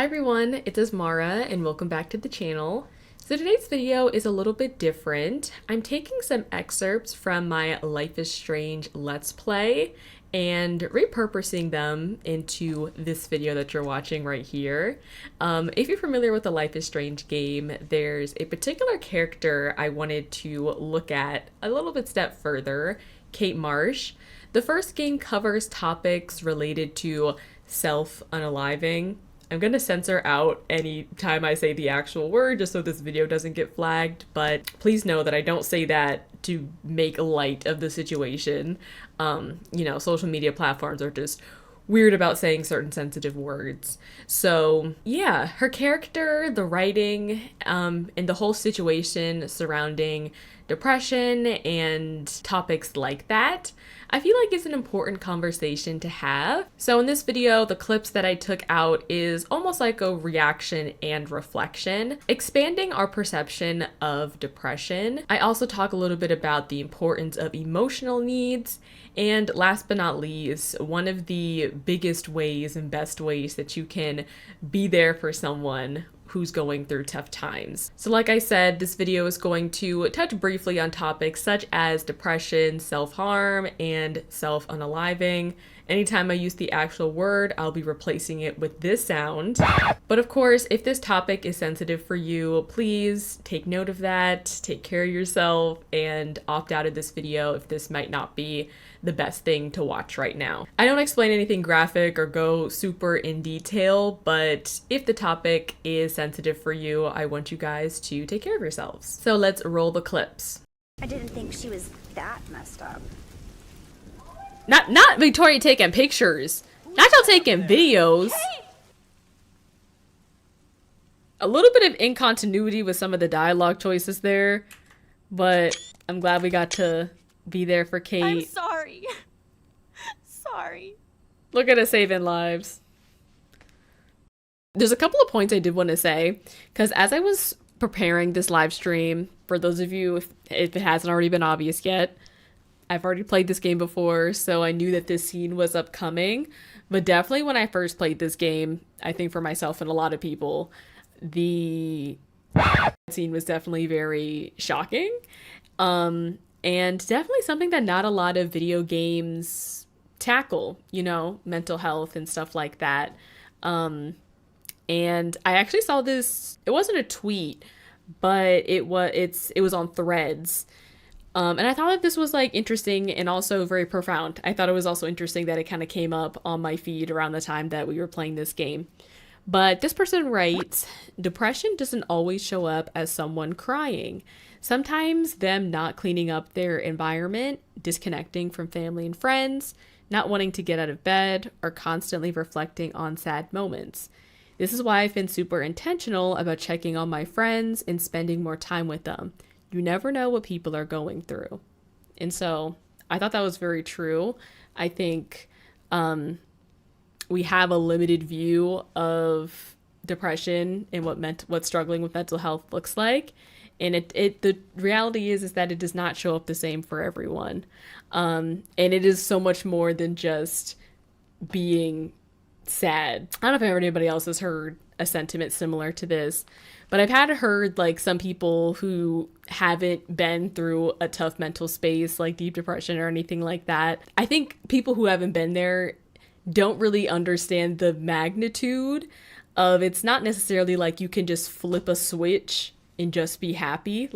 everyone, it's Asmara and welcome back to the channel. So today's video is a little bit different. I'm taking some excerpts from my Life is Strange Let's Play and repurposing them into this video that you're watching right here. If you're familiar with the Life is Strange game, there's a particular character I wanted to look at a little bit step further, Kate Marsh. The first game covers topics related to self-unaliving. I'm going to censor out any time I say the actual word just so this video doesn't get flagged, but please know that I don't say that to make light of the situation. Social media platforms are just weird about saying certain sensitive words. So yeah, her character, the writing, and the whole situation surrounding depression and topics like that, I feel like it's an important conversation to have. So in this video, the clips that I took out is almost like a reaction and reflection, expanding our perception of depression. I also talk a little bit about the importance of emotional needs. And last but not least, one of the biggest ways and best ways that you can be there for someone who's going through tough times. So like I said, this video is going to touch briefly on topics such as depression, self-harm, and self-unaliving. Anytime I use the actual word, I'll be replacing it with this sound. But of course, if this topic is sensitive for you, please take note of that, take care of yourself, and opt out of this video if this might not be the best thing to watch right now. I don't explain anything graphic or go super in detail, but if the topic is sensitive for you, I want you guys to take care of yourselves. So let's roll the clips. I didn't think she was that messed up. Not Victoria taking pictures. Not y'all taking videos. A little bit of incontinuity with some of the dialogue choices there, but I'm glad we got to be there for Kate. I'm sorry. Sorry. Look at us saving lives. There's a couple of points I did want to say, because as I was preparing this live stream, for those of you, if it hasn't already been obvious yet, I've already played this game before, so I knew that this scene was upcoming. But definitely when I first played this game, I think for myself and a lot of people, the scene was definitely very shocking. And definitely something that not a lot of video games tackle, mental health and stuff like that. And I actually saw this, it wasn't a tweet, but it was on Threads. And I thought that this was interesting and also very profound. I thought it was also interesting that it kind of came up on my feed around the time that we were playing this game. But this person writes, depression doesn't always show up as someone crying. Sometimes them not cleaning up their environment, disconnecting from family and friends, not wanting to get out of bed, or constantly reflecting on sad moments. This is why I've been super intentional about checking on my friends and spending more time with them. You never know what people are going through. And so I thought that was very true. I think we have a limited view of depression and what struggling with mental health looks like. And the reality is that it does not show up the same for everyone. And it is so much more than just being sad. I don't know if anybody else has heard a sentiment similar to this, but I've heard some people who haven't been through a tough mental space like deep depression or anything like that. I think people who haven't been there don't really understand the magnitude of, it's not necessarily like you can just flip a switch and just be happy.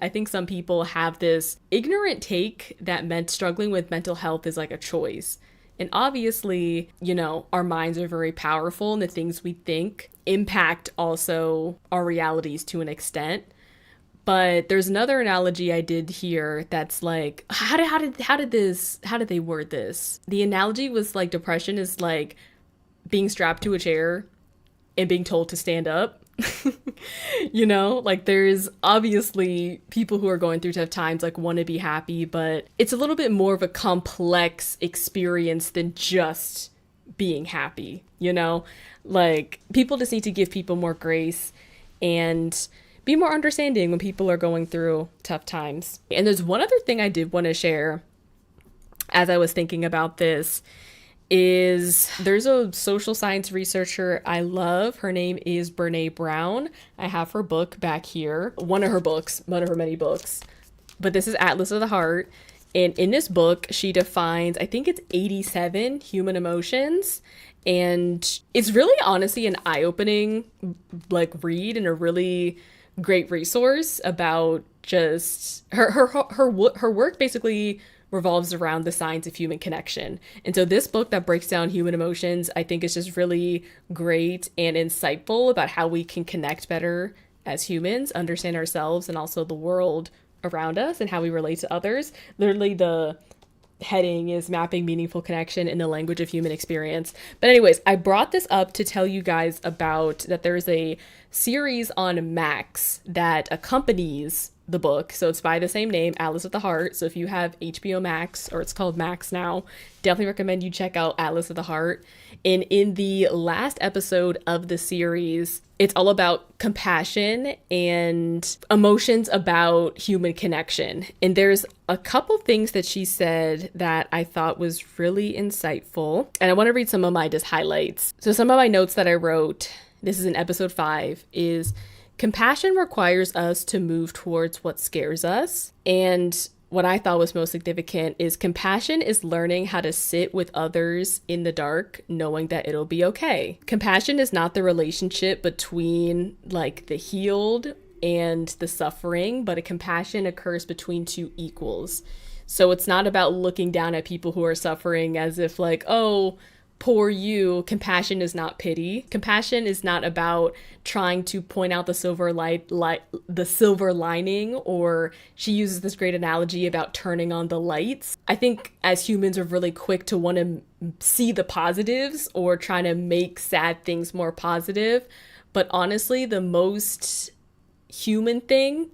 I think some people have this ignorant take that struggling with mental health is like a choice. And obviously, our minds are very powerful and the things we think impact also our realities to an extent. But there's another analogy I did here that's like, how did they word this? The analogy was like depression is like being strapped to a chair and being told to stand up. There's obviously people who are going through tough times want to be happy, but it's a little bit more of a complex experience than just being happy. People just need to give people more grace and be more understanding when people are going through tough times. And there's one other thing I did want to share as I was thinking about this is there's a social science researcher I love. Her name is Brene Brown. I have her book back here. One of her many books. But this is Atlas of the Heart. And in this book, she defines, I think it's 87 human emotions. And it's really honestly an eye-opening read and a really great resource about just her work basically revolves around the science of human connection. And so this book that breaks down human emotions, I think is just really great and insightful about how we can connect better as humans, understand ourselves and also the world around us and how we relate to others. Literally the heading is mapping meaningful connection in the language of human experience. But anyways, I brought this up to tell you guys about that there's a series on Max that accompanies the book. So it's by the same name, Atlas of the Heart. So if you have HBO Max, or it's called Max now, definitely recommend you check out Atlas of the Heart. And in the last episode of the series, it's all about compassion and emotions about human connection. And there's a couple things that she said that I thought was really insightful. And I want to read some of my just highlights. So some of my notes that I wrote, this is in episode 5, is compassion requires us to move towards what scares us. And what I thought was most significant is compassion is learning how to sit with others in the dark, knowing that it'll be okay. Compassion is not the relationship between the healed and the suffering, but a compassion occurs between two equals. So it's not about looking down at people who are suffering as if oh, poor you. Compassion is not pity. Compassion is not about trying to point out the silver the silver lining, or she uses this great analogy about turning on the lights. I think as humans we're really quick to want to see the positives or trying to make sad things more positive. But honestly, the most human thing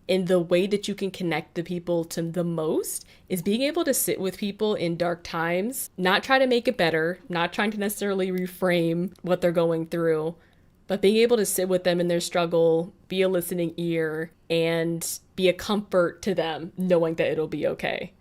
in the way that you can connect the people to the most is being able to sit with people in dark times, not try to make it better, not trying to necessarily reframe what they're going through, but being able to sit with them in their struggle, be a listening ear, and be a comfort to them, knowing that it'll be okay.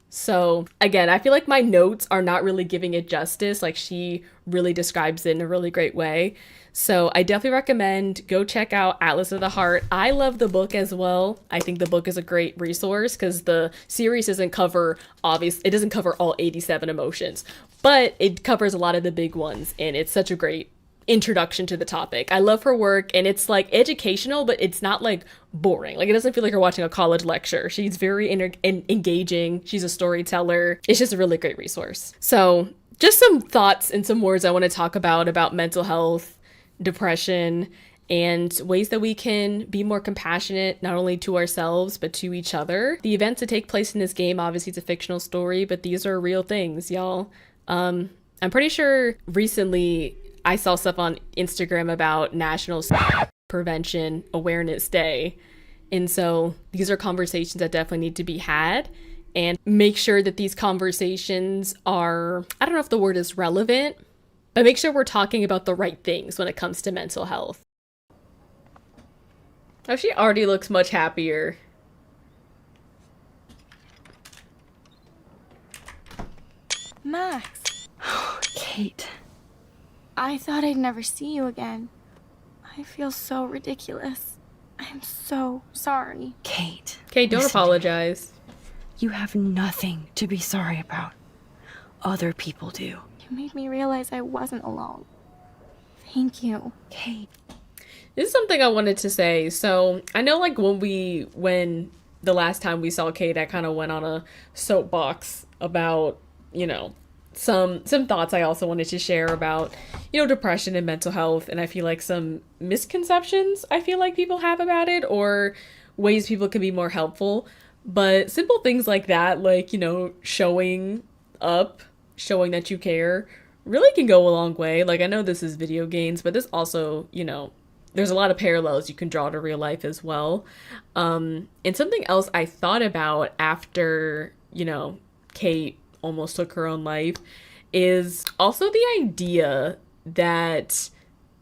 So again, I feel like my notes are not really giving it justice. She really describes it in a really great way. So I definitely recommend go check out Atlas of the Heart. I love the book as well. I think the book is a great resource because the series doesn't cover all 87 emotions, but it covers a lot of the big ones, and it's such a great introduction to the topic. I love her work, and it's educational, but it's not boring. It doesn't feel like you're watching a college lecture. She's very engaging. She's a storyteller. It's just a really great resource. So just some thoughts and some words I want to talk about mental health, depression, and ways that we can be more compassionate, not only to ourselves, but to each other. The events that take place in this game, obviously it's a fictional story, but these are real things, y'all. I'm pretty sure recently I saw stuff on Instagram about National Prevention Awareness Day. And so these are conversations that definitely need to be had, and make sure that these conversations are, I don't know if the word is relevant, but make sure we're talking about the right things when it comes to mental health. Oh, she already looks much happier. Max, Kate. I thought I'd never see you again. I feel so ridiculous. I'm so sorry. Kate, Don't listen to me. apologize. You have nothing to be sorry about. Other people do. You made me realize I wasn't alone. Thank you. Kate. This is something I wanted to say. So I know when the last time we saw Kate, I kind of went on a soapbox about, some thoughts I also wanted to share about, depression and mental health. And I feel like some misconceptions I feel like people have about it, or ways people can be more helpful. But simple things like that, showing up, showing that you care, really can go a long way. I know this is video games, but this also, there's a lot of parallels you can draw to real life as well. And something else I thought about after, Kate almost took her own life is also the idea that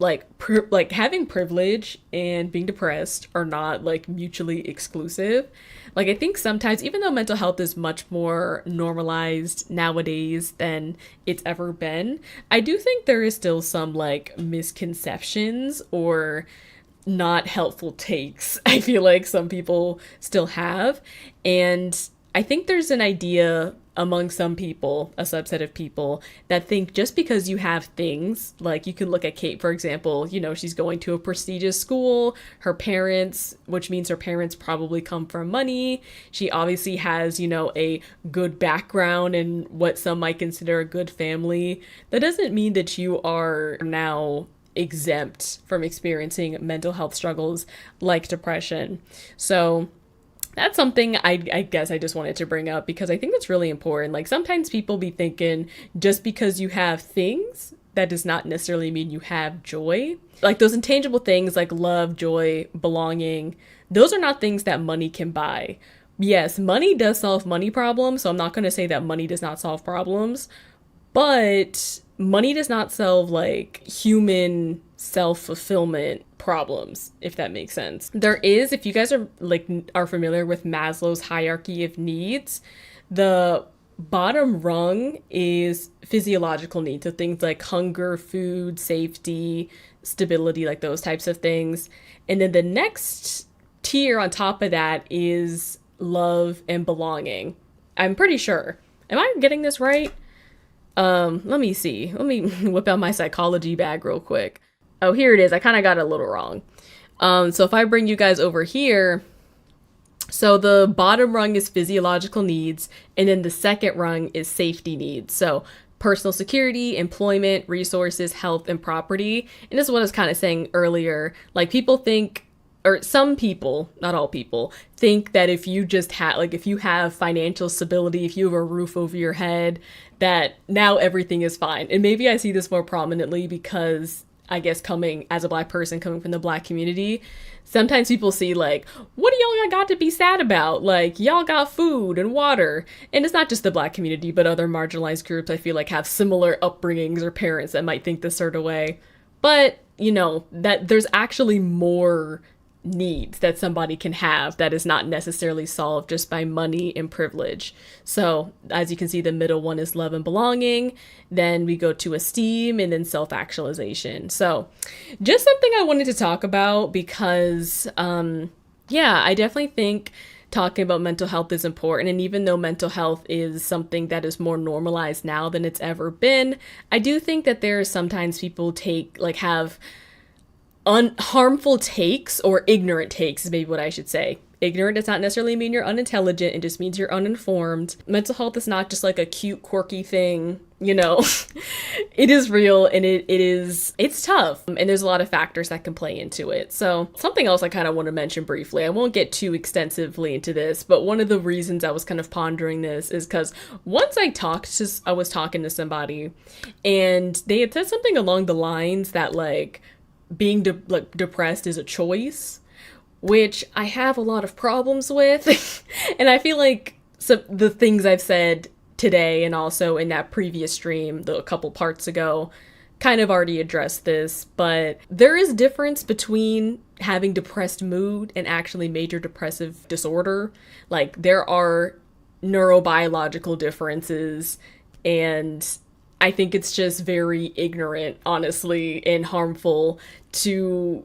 like like having privilege and being depressed are not like mutually exclusive. Like I think sometimes, even though mental health is much more normalized nowadays than it's ever been, I do think there is still some like misconceptions or not helpful takes I feel like some people still have. And I think there's an idea among some people, a subset of people, that think just because you have things, like you can look at Kate, for example, you know, she's going to a prestigious school, her parents, which means her parents probably come from money. She obviously has, you know, a good background and what some might consider a good family. That doesn't mean that you are now exempt from experiencing mental health struggles like depression. So that's something I guess I just wanted to bring up because I think that's really important. Like sometimes people be thinking just because you have things, that does not necessarily mean you have joy. Like those intangible things like love, joy, belonging, those are not things that money can buy. Yes, money does solve money problems, so I'm not going to say that money does not solve problems, but money does not solve like human self-fulfillment problems, if that makes sense. There is, if you guys are familiar with Maslow's hierarchy of needs, the bottom rung is physiological needs, so things like hunger, food, safety, stability, like those types of things. And then the next tier on top of that is love and belonging. I'm pretty sure. Am I getting this right? Let me see. Let me whip out my psychology bag real quick. Oh, here it is. I kind of got it a little wrong. So if I bring you guys over here, so the bottom rung is physiological needs, and then the second rung is safety needs. So personal security, employment, resources, health, and property. And this is what I was kind of saying earlier. Like people think, or some people, not all people, think that if you just have, like if you have financial stability, if you have a roof over your head, that now everything is fine. And maybe I see this more prominently because I guess coming as a Black person, coming from the Black community, sometimes people see like, what do y'all got to be sad about? Like, y'all got food and water. And it's not just the Black community, but other marginalized groups I feel like have similar upbringings or parents that might think this sort of way. But, you know, that there's actually more needs that somebody can have that is not necessarily solved just by money and privilege. So as you can see, the middle one is love and belonging. Then we go to esteem and then self-actualization. So just something I wanted to talk about because, yeah, I definitely think talking about mental health is important. And even though mental health is something that is more normalized now than it's ever been, I do think that there are sometimes people have harmful takes, or ignorant takes is maybe what I should say. Ignorant does not necessarily mean you're unintelligent, it just means you're uninformed. Mental health is not just like a cute, quirky thing, you know. It is real and it's tough. And there's a lot of factors that can play into it. So something else I kind of want to mention briefly, I won't get too extensively into this, but one of the reasons I was kind of pondering this is because once I was talking to somebody and they had said something along the lines that like, being depressed is a choice, which I have a lot of problems with. And I feel like the things I've said today and also in that previous stream, a couple parts ago, kind of already addressed this, but there is difference between having depressed mood and actually major depressive disorder. Like there are neurobiological differences, and I think it's just very ignorant, honestly, and harmful to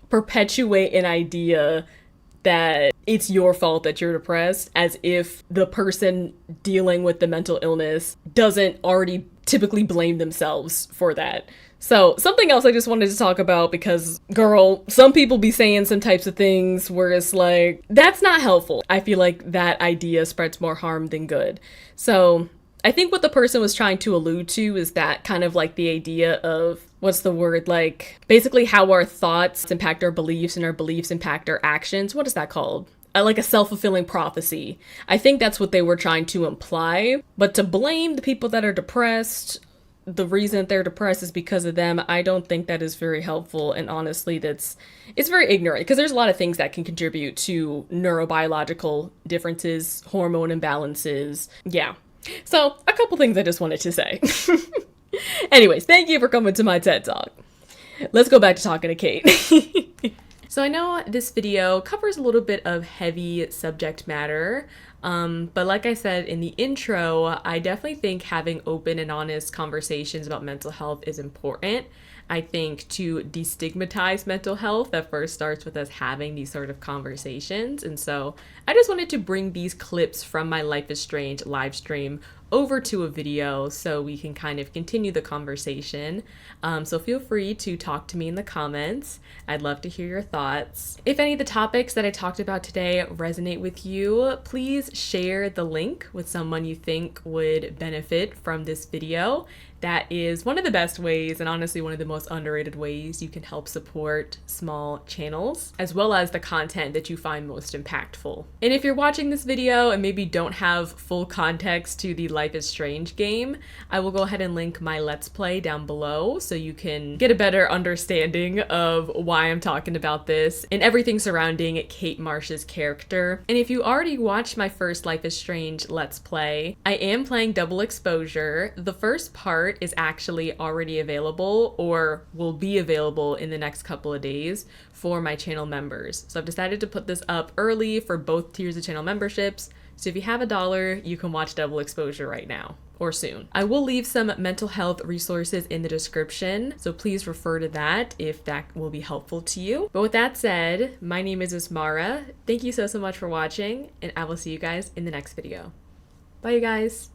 perpetuate an idea that it's your fault that you're depressed, as if the person dealing with the mental illness doesn't already typically blame themselves for that. So something else I just wanted to talk about because, girl, some people be saying some types of things where it's like, that's not helpful. I feel like that idea spreads more harm than good. So I think what the person was trying to allude to is that kind of like the idea of, what's the word, like basically how our thoughts impact our beliefs and our beliefs impact our actions. What is that called? Like a self-fulfilling prophecy. I think that's what they were trying to imply. But to blame the people that are depressed, the reason that they're depressed is because of them, I don't think that is very helpful. And honestly, it's very ignorant because there's a lot of things that can contribute to neurobiological differences, hormone imbalances. Yeah. So a couple things I just wanted to say. Anyways, thank you for coming to my TED Talk. Let's go back to talking to Kate. So I know this video covers a little bit of heavy subject matter, but like I said in the intro, I definitely think having open and honest conversations about mental health is important. I think to destigmatize mental health, that first starts with us having these sort of conversations. And so I just wanted to bring these clips from my Life is Strange live stream over to a video so we can kind of continue the conversation. So feel free to talk to me in the comments. I'd love to hear your thoughts. If any of the topics that I talked about today resonate with you, please share the link with someone you think would benefit from this video. That is one of the best ways, and honestly one of the most underrated ways you can help support small channels, as well as the content that you find most impactful. And if you're watching this video and maybe don't have full context to the Life is Strange game, I will go ahead and link my Let's Play down below so you can get a better understanding of why I'm talking about this and everything surrounding Kate Marsh's character. And if you already watched my first Life is Strange Let's Play, I am playing Double Exposure. The first part is actually already available or will be available in the next couple of days for my channel members. So I've decided to put this up early for both tiers of channel memberships. So if you have $1, you can watch Double Exposure right now or soon. I will leave some mental health resources in the description, so please refer to that if that will be helpful to you. But with that said, my name is Asmara. Thank you so much for watching, and I will see you guys in the next video. Bye, you guys.